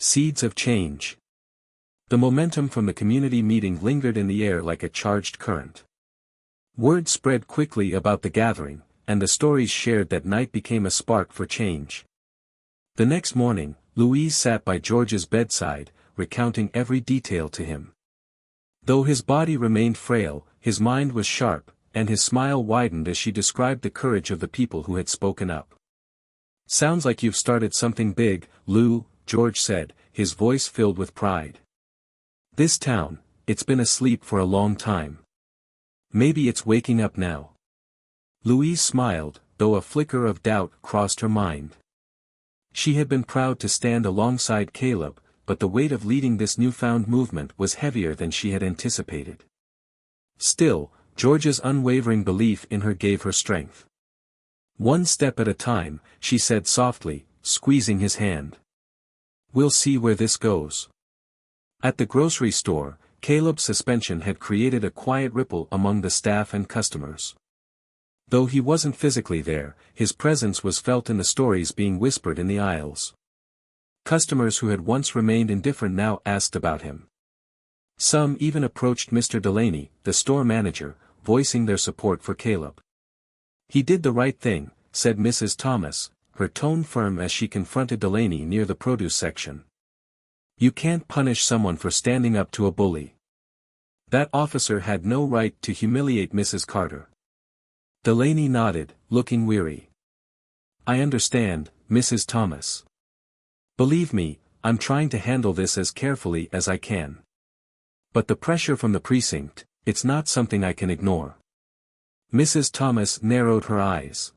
Seeds of change. The momentum from the community meeting lingered in the air like a charged current. Word spread quickly about the gathering, and the stories shared that night became a spark for change. The next morning, Louise sat by George's bedside, recounting every detail to him. Though his body remained frail, his mind was sharp, and his smile widened as she described the courage of the people who had spoken up. "Sounds like you've started something big, Lou," George said, his voice filled with pride. "This town, it's been asleep for a long time. Maybe it's waking up now." Louise smiled, though a flicker of doubt crossed her mind. She had been proud to stand alongside Caleb, but the weight of leading this newfound movement was heavier than she had anticipated. Still, George's unwavering belief in her gave her strength. "One step at a time," she said softly, squeezing his hand. "We'll see where this goes." At the grocery store, Caleb's suspension had created a quiet ripple among the staff and customers. Though he wasn't physically there, his presence was felt in the stories being whispered in the aisles. Customers who had once remained indifferent now asked about him. Some even approached Mr. Delaney, the store manager, voicing their support for Caleb. "He did the right thing," said Mrs. Thomas, her tone firm as she confronted Delaney near the produce section. "You can't punish someone for standing up to a bully. That officer had no right to humiliate Mrs. Carter." Delaney nodded, looking weary. "I understand, Mrs. Thomas. Believe me, I'm trying to handle this as carefully as I can. But the pressure from the precinct, it's not something I can ignore." Mrs. Thomas narrowed her eyes.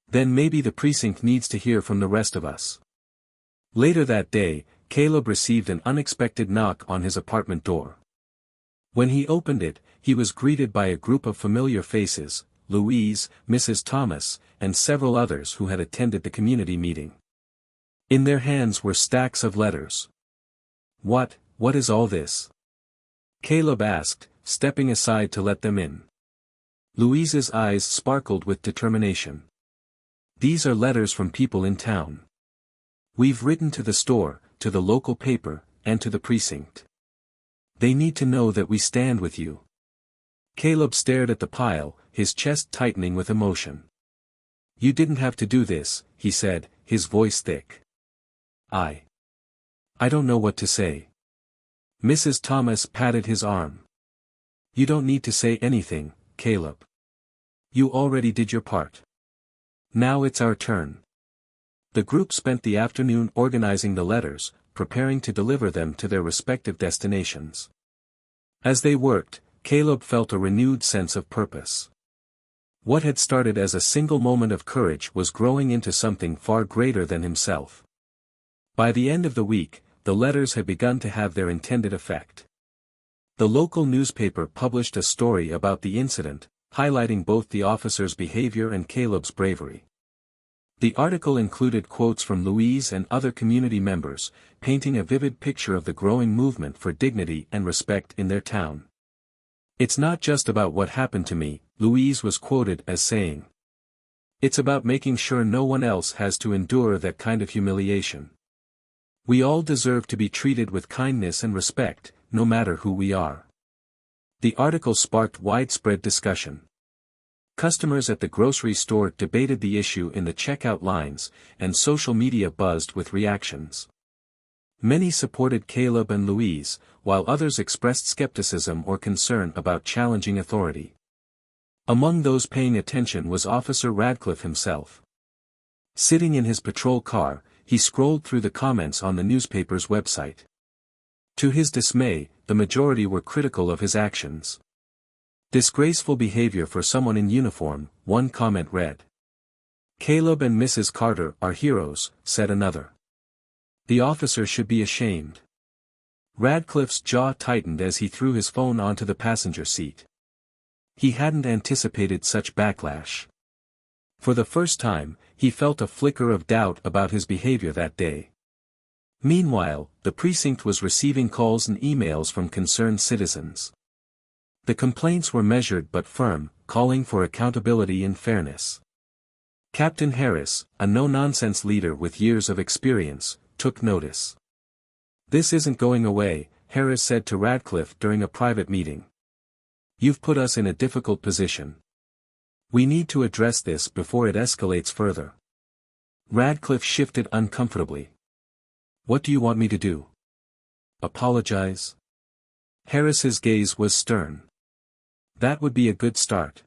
"Then maybe the precinct needs to hear from the rest of us." Later that day, Caleb received an unexpected knock on his apartment door. When he opened it, he was greeted by a group of familiar faces: Louise, Mrs. Thomas, and several others who had attended the community meeting. In their hands were stacks of letters. What is all this?" Caleb asked, stepping aside to let them in. Louise's eyes sparkled with determination. "These are letters from people in town. We've written to the store, to the local paper, and to the precinct. They need to know that we stand with you." Caleb stared at the pile, his chest tightening with emotion. "You didn't have to do this," he said, his voice thick. I don't know what to say." Mrs. Thomas patted his arm. "You don't need to say anything, Caleb. You already did your part. Now it's our turn." The group spent the afternoon organizing the letters, preparing to deliver them to their respective destinations. As they worked, Caleb felt a renewed sense of purpose. What had started as a single moment of courage was growing into something far greater than himself. By the end of the week, the letters had begun to have their intended effect. The local newspaper published a story about the incident, highlighting both the officer's behavior and Caleb's bravery. The article included quotes from Louise and other community members, painting a vivid picture of the growing movement for dignity and respect in their town. "It's not just about what happened to me," Louise was quoted as saying. "It's about making sure no one else has to endure that kind of humiliation. We all deserve to be treated with kindness and respect, no matter who we are." The article sparked widespread discussion. Customers at the grocery store debated the issue in the checkout lines, and social media buzzed with reactions. Many supported Caleb and Louise, while others expressed skepticism or concern about challenging authority. Among those paying attention was Officer Radcliffe himself. Sitting in his patrol car, he scrolled through the comments on the newspaper's website. To his dismay, the majority were critical of his actions. "Disgraceful behavior for someone in uniform," one comment read. "Caleb and Mrs. Carter are heroes," said another. "The officer should be ashamed." Radcliffe's jaw tightened as he threw his phone onto the passenger seat. He hadn't anticipated such backlash. For the first time, he felt a flicker of doubt about his behavior that day. Meanwhile, the precinct was receiving calls and emails from concerned citizens. The complaints were measured but firm, calling for accountability and fairness. Captain Harris, a no-nonsense leader with years of experience, took notice. "This isn't going away," Harris said to Radcliffe during a private meeting. "You've put us in a difficult position. We need to address this before it escalates further." Radcliffe shifted uncomfortably. "What do you want me to do? Apologize?" Harris's gaze was stern. "That would be a good start.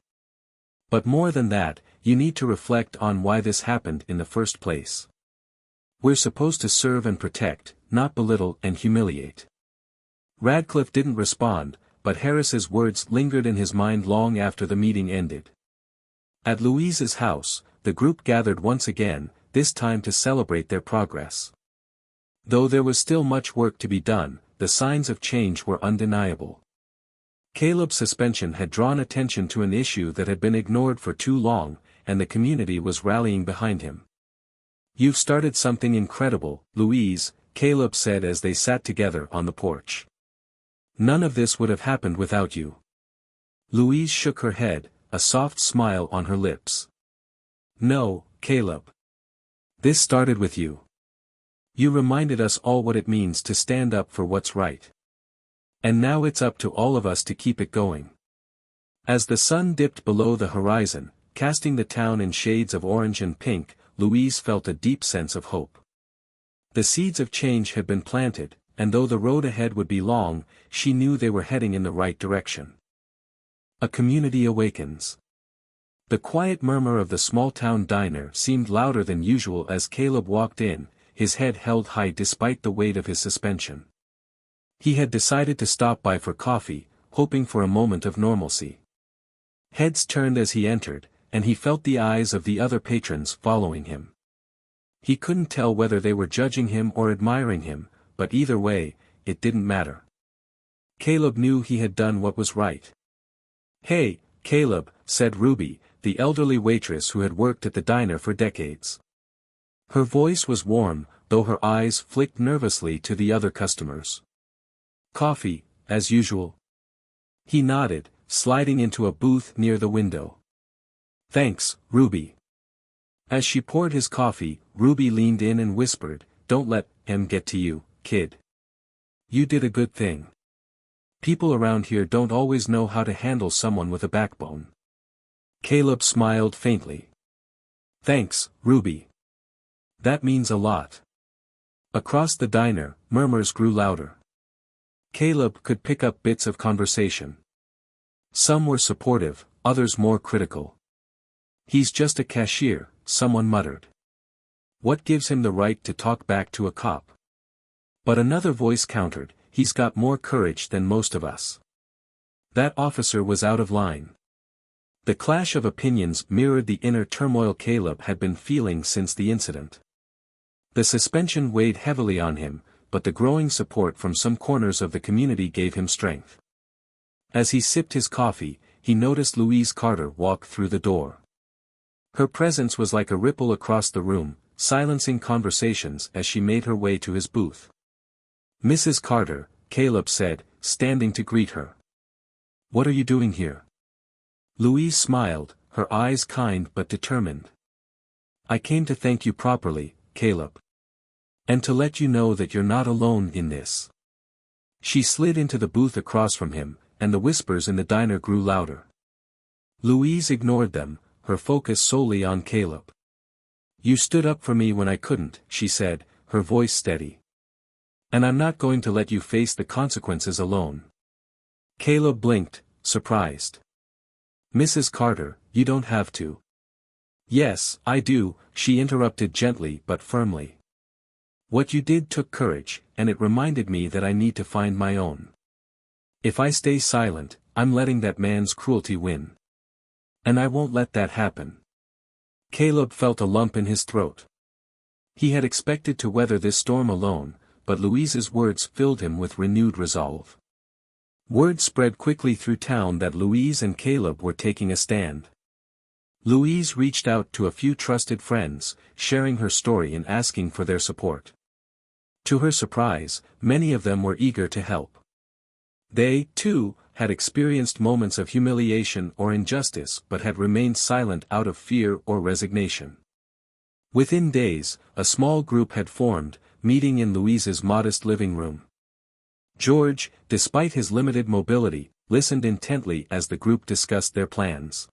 But more than that, you need to reflect on why this happened in the first place. We're supposed to serve and protect, not belittle and humiliate." Radcliffe didn't respond, but Harris's words lingered in his mind long after the meeting ended. At Louise's house, the group gathered once again, this time to celebrate their progress. Though there was still much work to be done, the signs of change were undeniable. Caleb's suspension had drawn attention to an issue that had been ignored for too long, and the community was rallying behind him. "You've started something incredible, Louise," Caleb said as they sat together on the porch. "None of this would have happened without you." Louise shook her head, a soft smile on her lips. "No, Caleb. This started with you. You reminded us all what it means to stand up for what's right. And now it's up to all of us to keep it going." As the sun dipped below the horizon, casting the town in shades of orange and pink, Louise felt a deep sense of hope. The seeds of change had been planted, and though the road ahead would be long, she knew they were heading in the right direction. A community awakens. The quiet murmur of the small-town diner seemed louder than usual as Caleb walked in, his head held high despite the weight of his suspension. He had decided to stop by for coffee, hoping for a moment of normalcy. Heads turned as he entered, and he felt the eyes of the other patrons following him. He couldn't tell whether they were judging him or admiring him, but either way, it didn't matter. Caleb knew he had done what was right. "Hey, Caleb," said Ruby, the elderly waitress who had worked at the diner for decades. Her voice was warm, though her eyes flicked nervously to the other customers. "Coffee, as usual?" He nodded, sliding into a booth near the window. "Thanks, Ruby." As she poured his coffee, Ruby leaned in and whispered, "Don't let him get to you, kid. You did a good thing. People around here don't always know how to handle someone with a backbone." Caleb smiled faintly. "Thanks, Ruby. That means a lot." Across the diner, murmurs grew louder. Caleb could pick up bits of conversation. Some were supportive, others more critical. "He's just a cashier," someone muttered. "What gives him the right to talk back to a cop?" But another voice countered, "He's got more courage than most of us." That officer was out of line. The clash of opinions mirrored the inner turmoil Caleb had been feeling since the incident. The suspension weighed heavily on him, but the growing support from some corners of the community gave him strength. As he sipped his coffee, he noticed Louise Carter walk through the door. Her presence was like a ripple across the room, silencing conversations as she made her way to his booth. "Mrs. Carter," Caleb said, standing to greet her. "What are you doing here?" Louise smiled, her eyes kind but determined. "I came to thank you properly, Caleb. And to let you know that you're not alone in this." She slid into the booth across from him, and the whispers in the diner grew louder. Louise ignored them, her focus solely on Caleb. "You stood up for me when I couldn't," she said, her voice steady. "And I'm not going to let you face the consequences alone." Caleb blinked, surprised. "Mrs. Carter, you don't have to." "Yes, I do," she interrupted gently but firmly. "What you did took courage, and it reminded me that I need to find my own. If I stay silent, I'm letting that man's cruelty win. And I won't let that happen." Caleb felt a lump in his throat. He had expected to weather this storm alone, but Louise's words filled him with renewed resolve. Word spread quickly through town that Louise and Caleb were taking a stand. Louise reached out to a few trusted friends, sharing her story and asking for their support. To her surprise, many of them were eager to help. They, too, had experienced moments of humiliation or injustice but had remained silent out of fear or resignation. Within days, a small group had formed, meeting in Louise's modest living room. George, despite his limited mobility, listened intently as the group discussed their plans.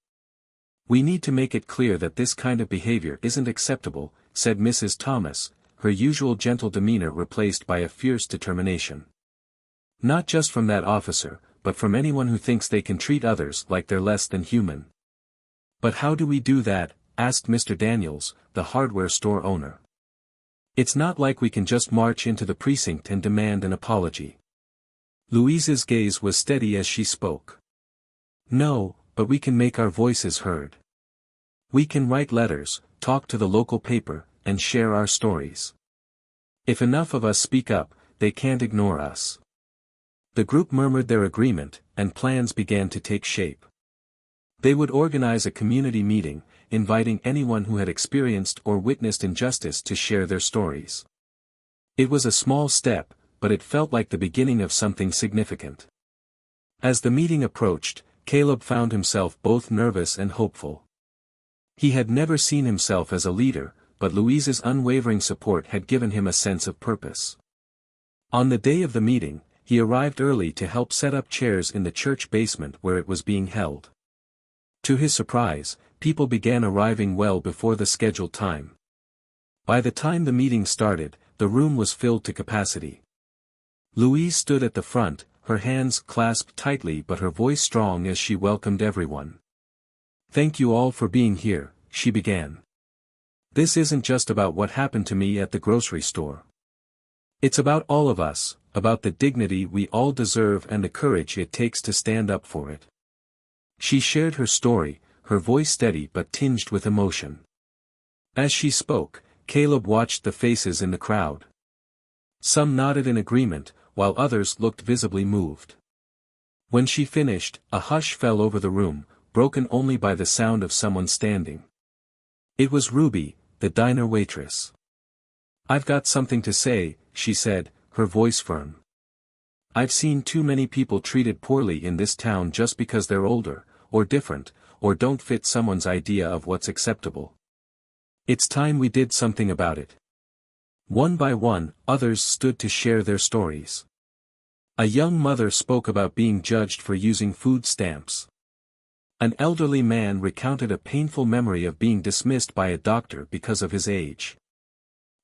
"We need to make it clear that this kind of behavior isn't acceptable," said Mrs. Thomas, her usual gentle demeanor replaced by a fierce determination. "Not just from that officer, but from anyone who thinks they can treat others like they're less than human." "But how do we do that?" asked Mr. Daniels, the hardware store owner. "It's not like we can just march into the precinct and demand an apology." Louise's gaze was steady as she spoke. "No, but we can make our voices heard. We can write letters, talk to the local paper, and share our stories. If enough of us speak up, they can't ignore us." The group murmured their agreement, and plans began to take shape. They would organize a community meeting, inviting anyone who had experienced or witnessed injustice to share their stories. It was a small step, but it felt like the beginning of something significant. As the meeting approached, Caleb found himself both nervous and hopeful. He had never seen himself as a leader, but Louise's unwavering support had given him a sense of purpose. On the day of the meeting, he arrived early to help set up chairs in the church basement where it was being held. To his surprise, people began arriving well before the scheduled time. By the time the meeting started, the room was filled to capacity. Louise stood at the front, her hands clasped tightly but her voice strong as she welcomed everyone. "Thank you all for being here," she began. "This isn't just about what happened to me at the grocery store. It's about all of us, about the dignity we all deserve and the courage it takes to stand up for it." She shared her story, her voice steady but tinged with emotion. As she spoke, Caleb watched the faces in the crowd. Some nodded in agreement, while others looked visibly moved. When she finished, a hush fell over the room, broken only by the sound of someone standing. It was Ruby, the diner waitress. "I've got something to say," she said, her voice firm. "I've seen too many people treated poorly in this town just because they're older, or different, or don't fit someone's idea of what's acceptable. It's time we did something about it." One by one, others stood to share their stories. A young mother spoke about being judged for using food stamps. An elderly man recounted a painful memory of being dismissed by a doctor because of his age.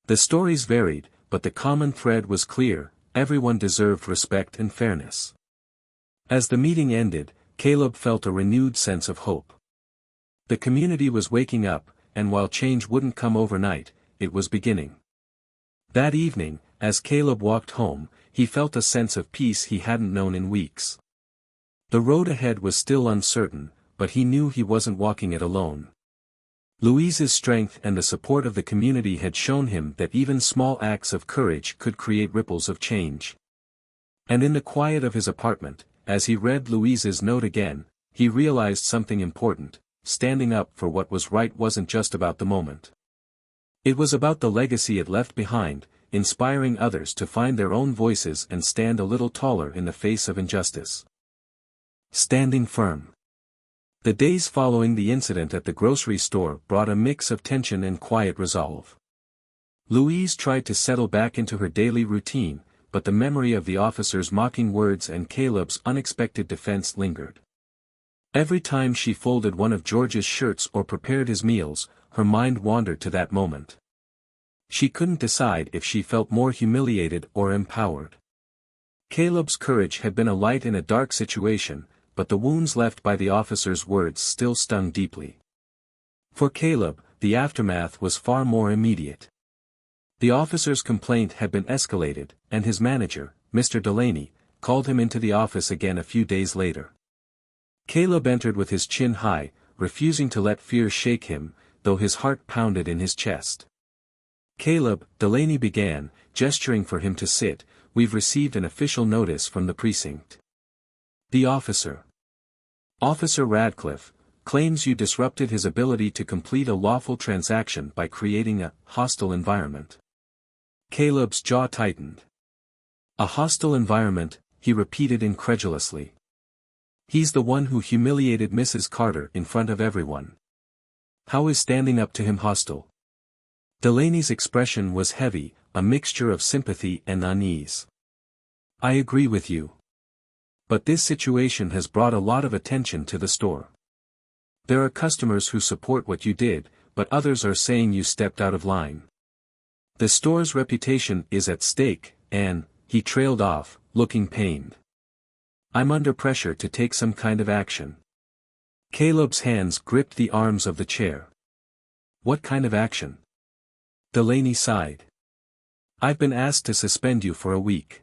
The stories varied, but the common thread was clear: everyone deserved respect and fairness. As the meeting ended, Caleb felt a renewed sense of hope. The community was waking up, and while change wouldn't come overnight, it was beginning. That evening, as Caleb walked home, he felt a sense of peace he hadn't known in weeks. The road ahead was still uncertain, but he knew he wasn't walking it alone. Louise's strength and the support of the community had shown him that even small acts of courage could create ripples of change. And in the quiet of his apartment, as he read Louise's note again, he realized something important: standing up for what was right wasn't just about the moment. It was about the legacy it left behind, inspiring others to find their own voices and stand a little taller in the face of injustice. Standing firm. The days following the incident at the grocery store brought a mix of tension and quiet resolve. Louise tried to settle back into her daily routine, but the memory of the officer's mocking words and Caleb's unexpected defense lingered. Every time she folded one of George's shirts or prepared his meals, her mind wandered to that moment. She couldn't decide if she felt more humiliated or empowered. Caleb's courage had been a light in a dark situation, but the wounds left by the officer's words still stung deeply. For Caleb, the aftermath was far more immediate. The officer's complaint had been escalated, and his manager, Mr. Delaney, called him into the office again a few days later. Caleb entered with his chin high, refusing to let fear shake him, though his heart pounded in his chest. "Caleb," Delaney began, gesturing for him to sit, "we've received an official notice from the precinct. The officer, Officer Radcliffe, claims you disrupted his ability to complete a lawful transaction by creating a hostile environment." Caleb's jaw tightened. "A hostile environment," he repeated incredulously. "He's the one who humiliated Mrs. Carter in front of everyone. How is standing up to him hostile?" Delaney's expression was heavy, a mixture of sympathy and unease. I agree with you. But this situation has brought a lot of attention to the store. There are customers who support what you did, but others are saying you stepped out of line. The store's reputation is at stake, and, he trailed off, looking pained. I'm under pressure to take some kind of action. Caleb's hands gripped the arms of the chair. What kind of action? Delaney sighed. I've been asked to suspend you for a week.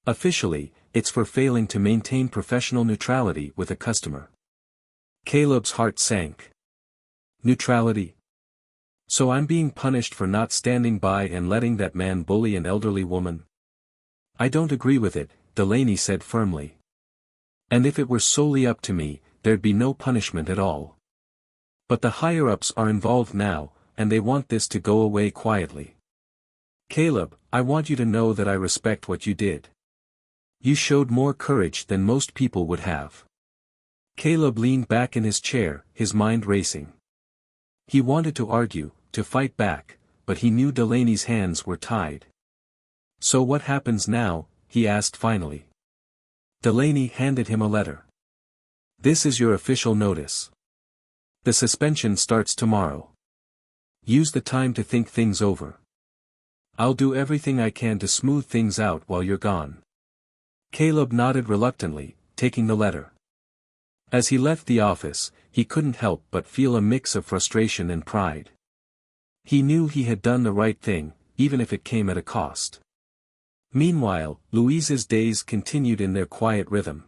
Officially, it's for failing to maintain professional neutrality with a customer. Caleb's heart sank. Neutrality? So I'm being punished for not standing by and letting that man bully an elderly woman? I don't agree with it, Delaney said firmly. And if it were solely up to me, there'd be no punishment at all. But the higher-ups are involved now, and they want this to go away quietly. Caleb, I want you to know that I respect what you did. You showed more courage than most people would have. Caleb leaned back in his chair, his mind racing. He wanted to argue, to fight back, but he knew Delaney's hands were tied. So what happens now? He asked finally. Delaney handed him a letter. This is your official notice. The suspension starts tomorrow. Use the time to think things over. I'll do everything I can to smooth things out while you're gone. Caleb nodded reluctantly, taking the letter. As he left the office, he couldn't help but feel a mix of frustration and pride. He knew he had done the right thing, even if it came at a cost. Meanwhile, Louise's days continued in their quiet rhythm.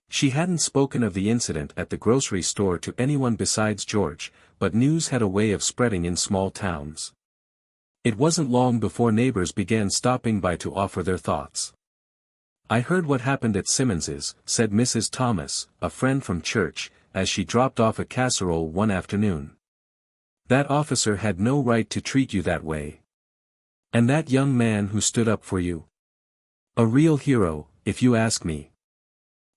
She hadn't spoken of the incident at the grocery store to anyone besides George, but news had a way of spreading in small towns. It wasn't long before neighbors began stopping by to offer their thoughts. I heard what happened at Simmons's, said Mrs. Thomas, a friend from church, as she dropped off a casserole one afternoon. That officer had no right to treat you that way. And that young man who stood up for you? A real hero, if you ask me.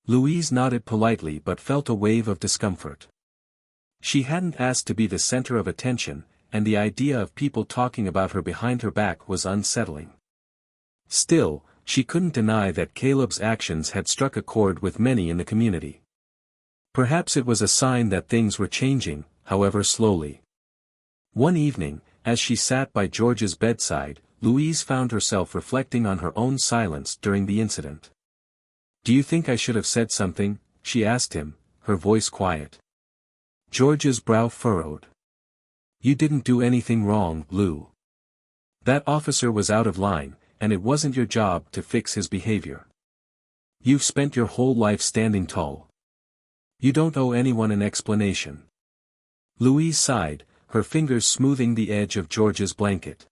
Louise nodded politely but felt a wave of discomfort. She hadn't asked to be the center of attention, and the idea of people talking about her behind her back was unsettling. Still, she couldn't deny that Caleb's actions had struck a chord with many in the community. Perhaps it was a sign that things were changing, however slowly. One evening, as she sat by George's bedside, Louise found herself reflecting on her own silence during the incident. Do you think I should have said something? She asked him, her voice quiet. George's brow furrowed. You didn't do anything wrong, Lou. That officer was out of line, and it wasn't your job to fix his behavior. You've spent your whole life standing tall. You don't owe anyone an explanation. Louise sighed, her fingers smoothing the edge of George's blanket.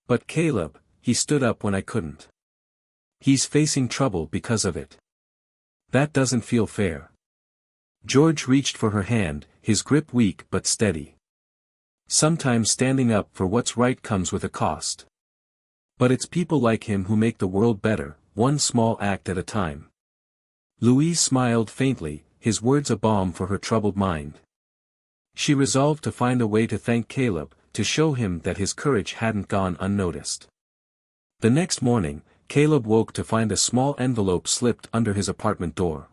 But Caleb, he stood up when I couldn't. He's facing trouble because of it. That doesn't feel fair. George reached for her hand, his grip weak but steady. Sometimes standing up for what's right comes with a cost. But it's people like him who make the world better, one small act at a time. Louise smiled faintly, his words a balm for her troubled mind. She resolved to find a way to thank Caleb, to show him that his courage hadn't gone unnoticed. The next morning, Caleb woke to find a small envelope slipped under his apartment door.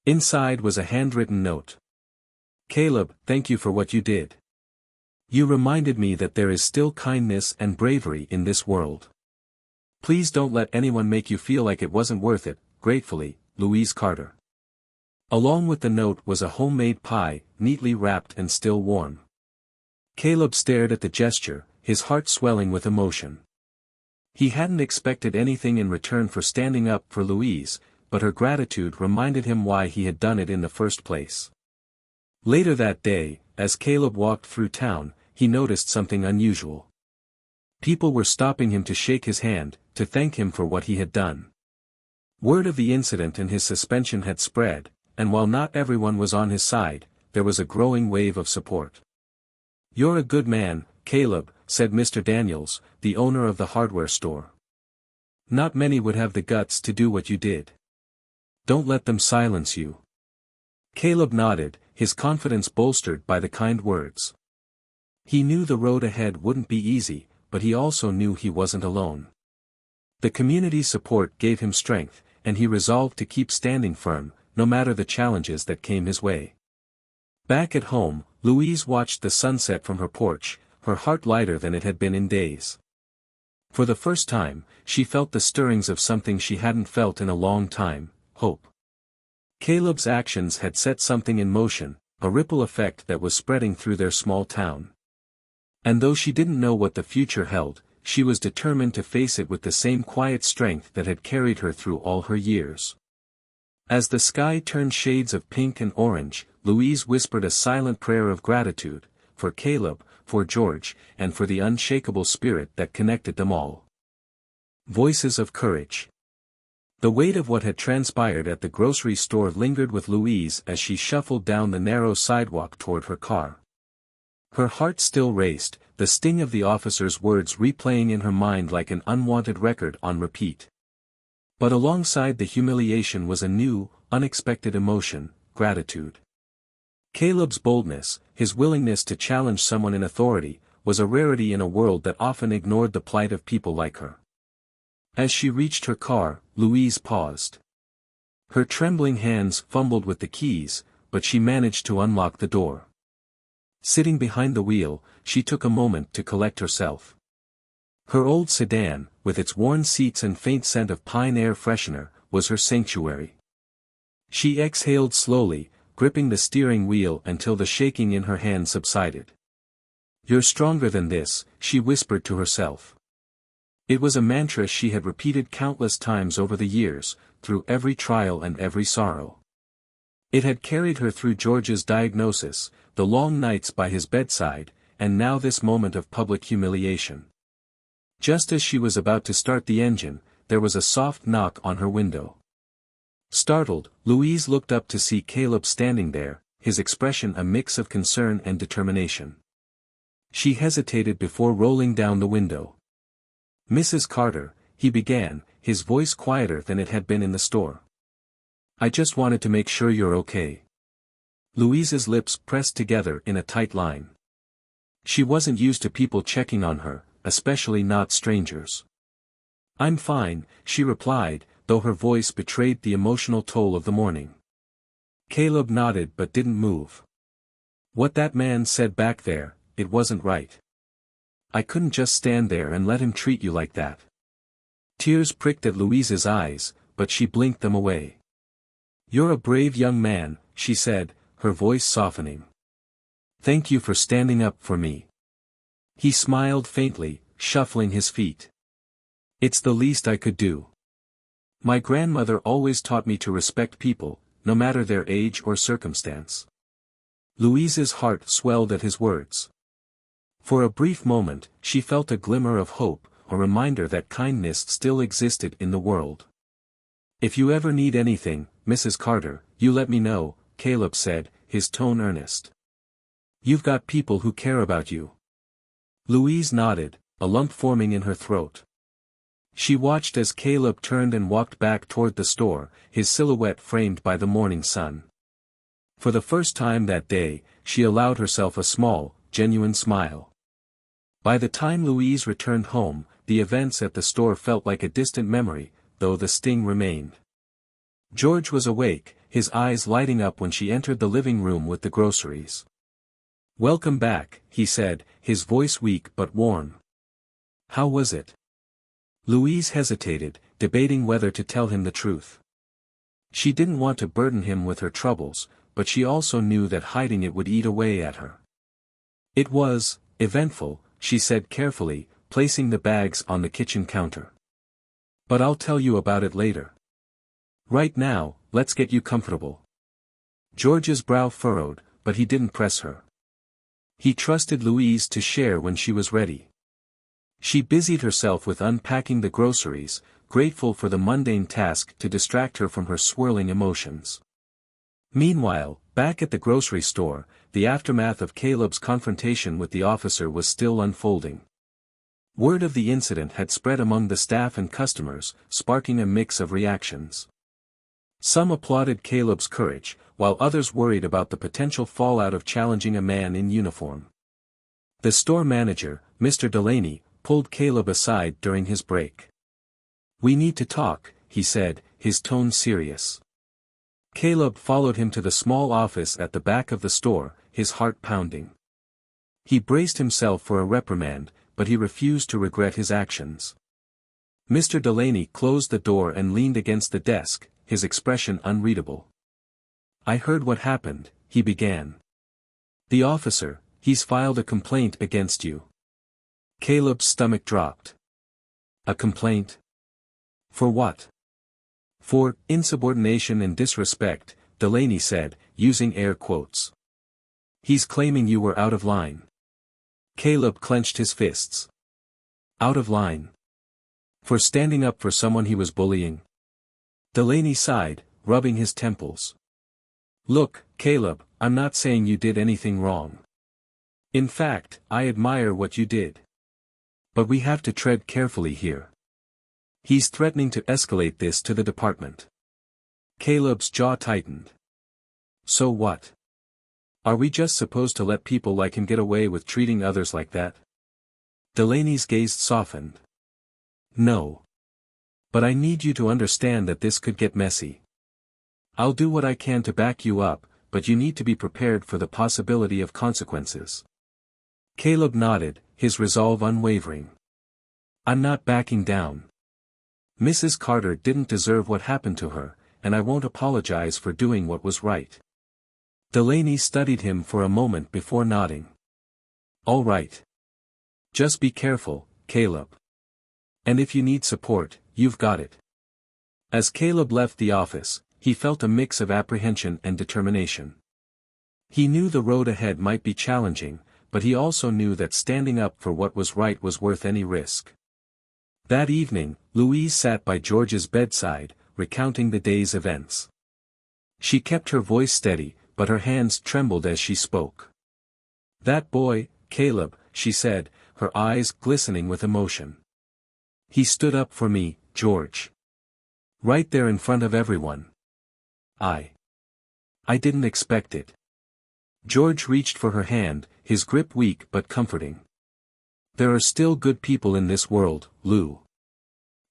Inside was a handwritten note. Caleb, thank you for what you did. You reminded me that there is still kindness and bravery in this world. Please don't let anyone make you feel like it wasn't worth it. Gratefully, Louise Carter. Along with the note was a homemade pie, neatly wrapped and still warm. Caleb stared at the gesture, his heart swelling with emotion. He hadn't expected anything in return for standing up for Louise, but her gratitude reminded him why he had done it in the first place. Later that day, as Caleb walked through town, he noticed something unusual. People were stopping him to shake his hand, to thank him for what he had done. Word of the incident and his suspension had spread, and while not everyone was on his side, there was a growing wave of support. You're a good man, Caleb, said Mr. Daniels, the owner of the hardware store. Not many would have the guts to do what you did. Don't let them silence you. Caleb nodded, his confidence bolstered by the kind words. He knew the road ahead wouldn't be easy, but he also knew he wasn't alone. The community's support gave him strength, and he resolved to keep standing firm, no matter the challenges that came his way. Back at home, Louise watched the sunset from her porch, her heart lighter than it had been in days. For the first time, she felt the stirrings of something she hadn't felt in a long time: hope. Caleb's actions had set something in motion, a ripple effect that was spreading through their small town. And though she didn't know what the future held, she was determined to face it with the same quiet strength that had carried her through all her years. As the sky turned shades of pink and orange, Louise whispered a silent prayer of gratitude, for Caleb, for George, and for the unshakable spirit that connected them all. Voices of courage. The weight of what had transpired at the grocery store lingered with Louise as she shuffled down the narrow sidewalk toward her car. Her heart still raced, the sting of the officer's words replaying in her mind like an unwanted record on repeat. But alongside the humiliation was a new, unexpected emotion: gratitude. Caleb's boldness, his willingness to challenge someone in authority, was a rarity in a world that often ignored the plight of people like her. As she reached her car, Louise paused. Her trembling hands fumbled with the keys, but she managed to unlock the door. Sitting behind the wheel, she took a moment to collect herself. Her old sedan, with its worn seats and faint scent of pine air freshener, was her sanctuary. She exhaled slowly, gripping the steering wheel until the shaking in her hand subsided. "You're stronger than this," she whispered to herself. It was a mantra she had repeated countless times over the years, through every trial and every sorrow. It had carried her through George's diagnosis, the long nights by his bedside, and now this moment of public humiliation. Just as she was about to start the engine, there was a soft knock on her window. Startled, Louise looked up to see Caleb standing there, his expression a mix of concern and determination. She hesitated before rolling down the window. "Mrs. Carter," he began, his voice quieter than it had been in the store. "I just wanted to make sure you're okay." Louise's lips pressed together in a tight line. She wasn't used to people checking on her, especially not strangers. "I'm fine," she replied, though her voice betrayed the emotional toll of the morning. Caleb nodded but didn't move. "What that man said back there, it wasn't right. I couldn't just stand there and let him treat you like that." Tears pricked at Louise's eyes, but she blinked them away. "You're a brave young man," she said, her voice softening. "Thank you for standing up for me." He smiled faintly, shuffling his feet. "It's the least I could do. My grandmother always taught me to respect people, no matter their age or circumstance." Louise's heart swelled at his words. For a brief moment, she felt a glimmer of hope, a reminder that kindness still existed in the world. "If you ever need anything, Mrs. Carter, you let me know," Caleb said, his tone earnest. "You've got people who care about you." Louise nodded, a lump forming in her throat. She watched as Caleb turned and walked back toward the store, his silhouette framed by the morning sun. For the first time that day, she allowed herself a small, genuine smile. By the time Louise returned home, the events at the store felt like a distant memory, though the sting remained. George was awake, his eyes lighting up when she entered the living room with the groceries. "Welcome back," he said, his voice weak but warm. "How was it?" Louise hesitated, debating whether to tell him the truth. She didn't want to burden him with her troubles, but she also knew that hiding it would eat away at her. "It was eventful," she said carefully, placing the bags on the kitchen counter. "But I'll tell you about it later. Right now, let's get you comfortable." George's brow furrowed, but he didn't press her. He trusted Louise to share when she was ready. She busied herself with unpacking the groceries, grateful for the mundane task to distract her from her swirling emotions. Meanwhile, back at the grocery store, the aftermath of Caleb's confrontation with the officer was still unfolding. Word of the incident had spread among the staff and customers, sparking a mix of reactions. Some applauded Caleb's courage, while others worried about the potential fallout of challenging a man in uniform. The store manager, Mr. Delaney, pulled Caleb aside during his break. "We need to talk," he said, his tone serious. Caleb followed him to the small office at the back of the store, his heart pounding. He braced himself for a reprimand, but he refused to regret his actions. Mr. Delaney closed the door and leaned against the desk, his expression unreadable. "I heard what happened," he began. "The officer, he's filed a complaint against you." Caleb's stomach dropped. "A complaint? For what?" "For insubordination and disrespect," Delaney said, using air quotes. "He's claiming you were out of line." Caleb clenched his fists. Out of line? For standing up for someone he was bullying? Delaney sighed, rubbing his temples. "Look, Caleb, I'm not saying you did anything wrong. In fact, I admire what you did. But we have to tread carefully here. He's threatening to escalate this to the department." Caleb's jaw tightened. "So what? Are we just supposed to let people like him get away with treating others like that?" Delaney's gaze softened. "No. But I need you to understand that this could get messy. I'll do what I can to back you up, but you need to be prepared for the possibility of consequences." Caleb nodded, his resolve unwavering. "I'm not backing down. Mrs. Carter didn't deserve what happened to her, and I won't apologize for doing what was right." Delaney studied him for a moment before nodding. "All right. Just be careful, Caleb. And if you need support, you've got it." As Caleb left the office, he felt a mix of apprehension and determination. He knew the road ahead might be challenging, but he also knew that standing up for what was right was worth any risk. That evening, Louise sat by George's bedside, recounting the day's events. She kept her voice steady, but her hands trembled as she spoke. "That boy, Caleb," she said, her eyes glistening with emotion. "He stood up for me, George. Right there in front of everyone. I didn't expect it." George reached for her hand, his grip weak but comforting. "There are still good people in this world, Lou.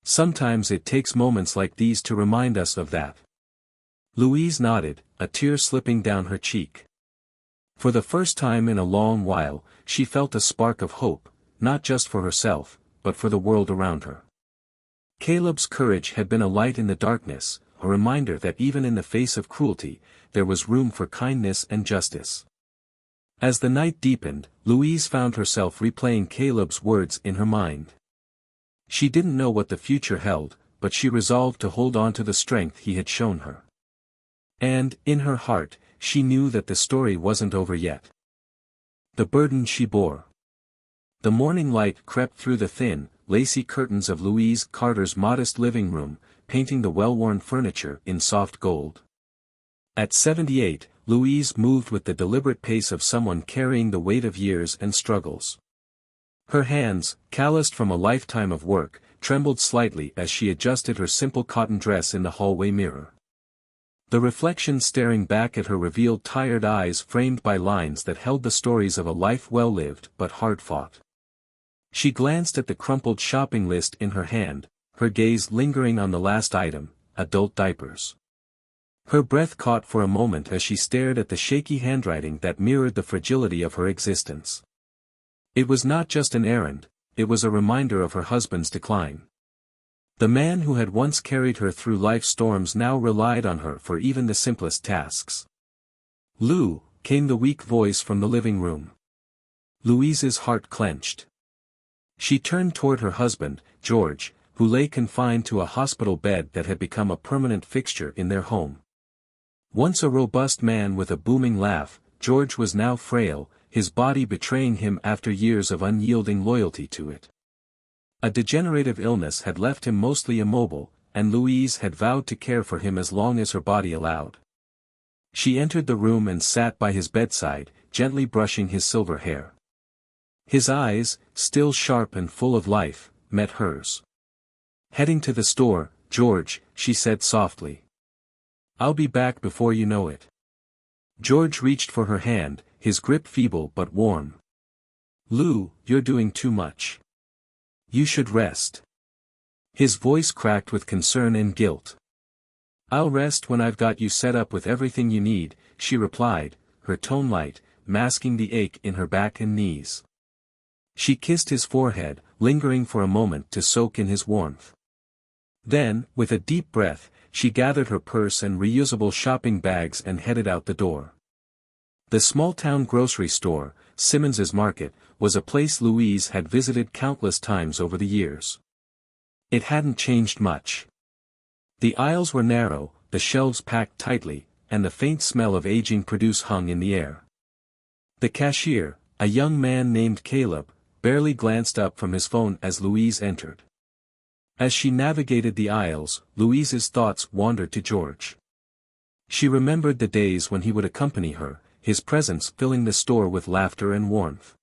Sometimes it takes moments like these to remind us of that." Louise nodded, a tear slipping down her cheek. For the first time in a long while, she felt a spark of hope, not just for herself, but for the world around her. Caleb's courage had been a light in the darkness, a reminder that even in the face of cruelty, there was room for kindness and justice. As the night deepened, Louise found herself replaying Caleb's words in her mind. She didn't know what the future held, but she resolved to hold on to the strength he had shown her. And, in her heart, she knew that the story wasn't over yet. The burden she bore. The morning light crept through the thin, lacy curtains of Louise Carter's modest living room, painting the well-worn furniture in soft gold. At 78, Louise moved with the deliberate pace of someone carrying the weight of years and struggles. Her hands, calloused from a lifetime of work, trembled slightly as she adjusted her simple cotton dress in the hallway mirror. The reflection staring back at her revealed tired eyes framed by lines that held the stories of a life well lived but hard fought. She glanced at the crumpled shopping list in her hand, her gaze lingering on the last item, adult diapers. Her breath caught for a moment as she stared at the shaky handwriting that mirrored the fragility of her existence. It was not just an errand, it was a reminder of her husband's decline. The man who had once carried her through life's storms now relied on her for even the simplest tasks. "Lou," came the weak voice from the living room. Louise's heart clenched. She turned toward her husband, George, who lay confined to a hospital bed that had become a permanent fixture in their home. Once a robust man with a booming laugh, George was now frail, his body betraying him after years of unyielding loyalty to it. A degenerative illness had left him mostly immobile, and Louise had vowed to care for him as long as her body allowed. She entered the room and sat by his bedside, gently brushing his silver hair. His eyes, still sharp and full of life, met hers. "Heading to the store, George," she said softly. "I'll be back before you know it." George reached for her hand, his grip feeble but warm. "Lou, you're doing too much. You should rest. His voice cracked with concern and guilt. I'll rest when I've got you set up with everything you need, she replied, her tone light, masking the ache in her back and knees. She kissed his forehead, lingering for a moment to soak in his warmth. Then, with a deep breath, she gathered her purse and reusable shopping bags and headed out the door. The small-town grocery store, Simmons's Market, was a place Louise had visited countless times over the years. It hadn't changed much. The aisles were narrow, the shelves packed tightly, and the faint smell of aging produce hung in the air. The cashier, a young man named Caleb, barely glanced up from his phone as Louise entered. As she navigated the aisles, Louise's thoughts wandered to George. She remembered the days when he would accompany her, his presence filling the store with laughter and warmth.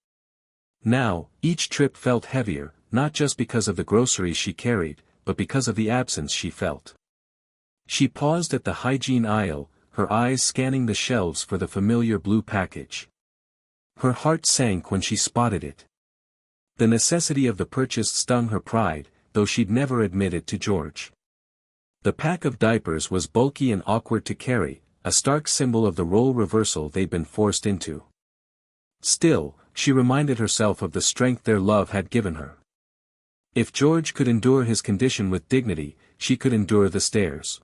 Now, each trip felt heavier, not just because of the groceries she carried, but because of the absence she felt. She paused at the hygiene aisle, her eyes scanning the shelves for the familiar blue package. Her heart sank when she spotted it. The necessity of the purchase stung her pride, though she'd never admit it to George. The pack of diapers was bulky and awkward to carry, a stark symbol of the role reversal they'd been forced into. Still, she reminded herself of the strength their love had given her. If George could endure his condition with dignity, she could endure the stairs.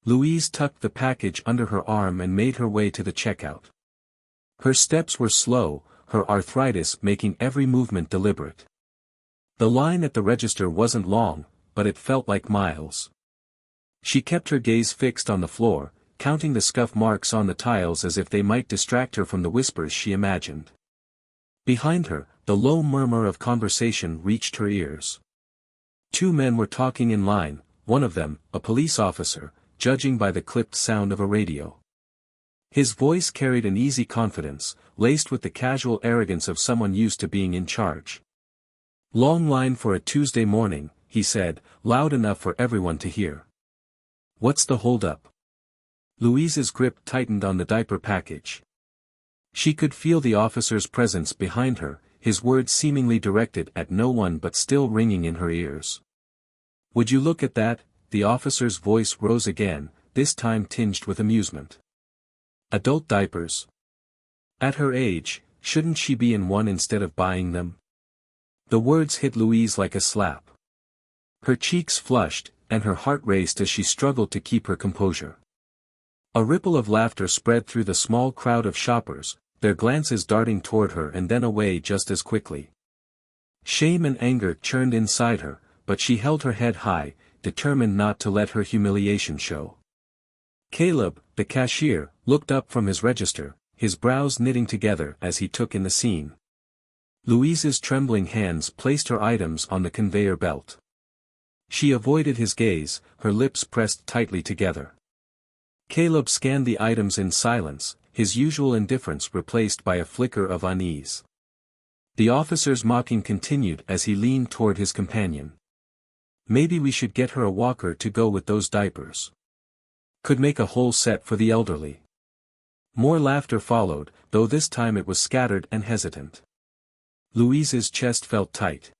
Louise tucked the package under her arm and made her way to the checkout. Her steps were slow, her arthritis making every movement deliberate. The line at the register wasn't long, but it felt like miles. She kept her gaze fixed on the floor, counting the scuff marks on the tiles as if they might distract her from the whispers she imagined. Behind her, the low murmur of conversation reached her ears. Two men were talking in line, one of them, a police officer, judging by the clipped sound of a radio. His voice carried an easy confidence, laced with the casual arrogance of someone used to being in charge. "Long line for a Tuesday morning," he said, loud enough for everyone to hear. "What's the holdup?" Louise's grip tightened on the diaper package. She could feel the officer's presence behind her, his words seemingly directed at no one but still ringing in her ears. "Would you look at that?" The officer's voice rose again, this time tinged with amusement. "Adult diapers? At her age, shouldn't she be in one instead of buying them?" The words hit Louise like a slap. Her cheeks flushed, and her heart raced as she struggled to keep her composure. A ripple of laughter spread through the small crowd of shoppers, their glances darting toward her and then away just as quickly. Shame and anger churned inside her, but she held her head high, determined not to let her humiliation show. Caleb, the cashier, looked up from his register, his brows knitting together as he took in the scene. Louise's trembling hands placed her items on the conveyor belt. She avoided his gaze, her lips pressed tightly together. Caleb scanned the items in silence, his usual indifference replaced by a flicker of unease. The officer's mocking continued as he leaned toward his companion. "Maybe we should get her a walker to go with those diapers. Could make a whole set for the elderly." More laughter followed, though this time it was scattered and hesitant. Louise's chest felt tight.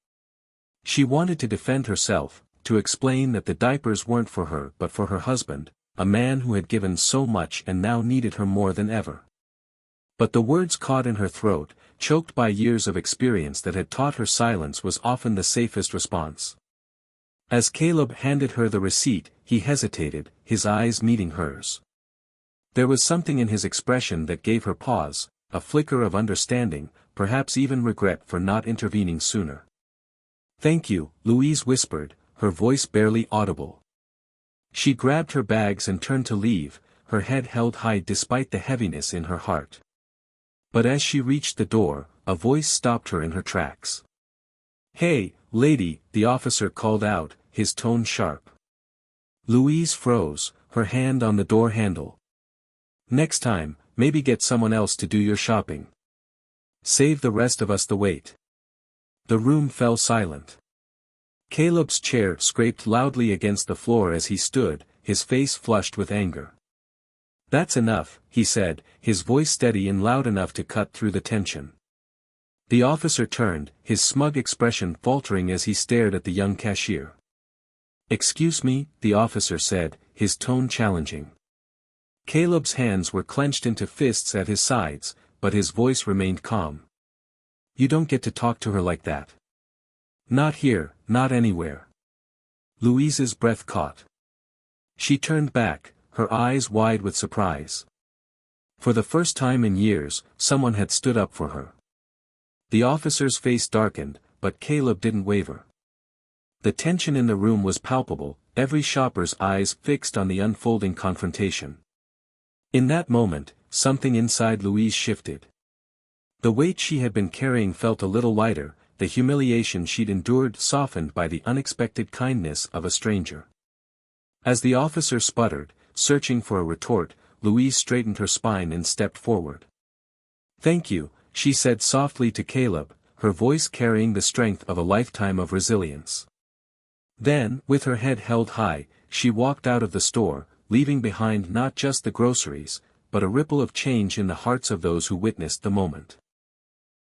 She wanted to defend herself, to explain that the diapers weren't for her but for her husband, a man who had given so much and now needed her more than ever. But the words caught in her throat, choked by years of experience that had taught her silence was often the safest response. As Caleb handed her the receipt, he hesitated, his eyes meeting hers. There was something in his expression that gave her pause, a flicker of understanding, perhaps even regret for not intervening sooner. "Thank you," Louise whispered, her voice barely audible. She grabbed her bags and turned to leave, her head held high despite the heaviness in her heart. But as she reached the door, a voice stopped her in her tracks. "Hey, lady," the officer called out, his tone sharp. Louise froze, her hand on the door handle. "Next time, maybe get someone else to do your shopping. Save the rest of us the wait." The room fell silent. Caleb's chair scraped loudly against the floor as he stood, his face flushed with anger. "That's enough," he said, his voice steady and loud enough to cut through the tension. The officer turned, his smug expression faltering as he stared at the young cashier. "Excuse me," the officer said, his tone challenging. Caleb's hands were clenched into fists at his sides, but his voice remained calm. "You don't get to talk to her like that. Not here, not anywhere." Louise's breath caught. She turned back, her eyes wide with surprise. For the first time in years, someone had stood up for her. The officer's face darkened, but Caleb didn't waver. The tension in the room was palpable, every shopper's eyes fixed on the unfolding confrontation. In that moment, something inside Louise shifted. The weight she had been carrying felt a little lighter, the humiliation she'd endured softened by the unexpected kindness of a stranger. As the officer sputtered, searching for a retort, Louise straightened her spine and stepped forward. "Thank you," she said softly to Caleb, her voice carrying the strength of a lifetime of resilience. Then, with her head held high, she walked out of the store, leaving behind not just the groceries, but a ripple of change in the hearts of those who witnessed the moment.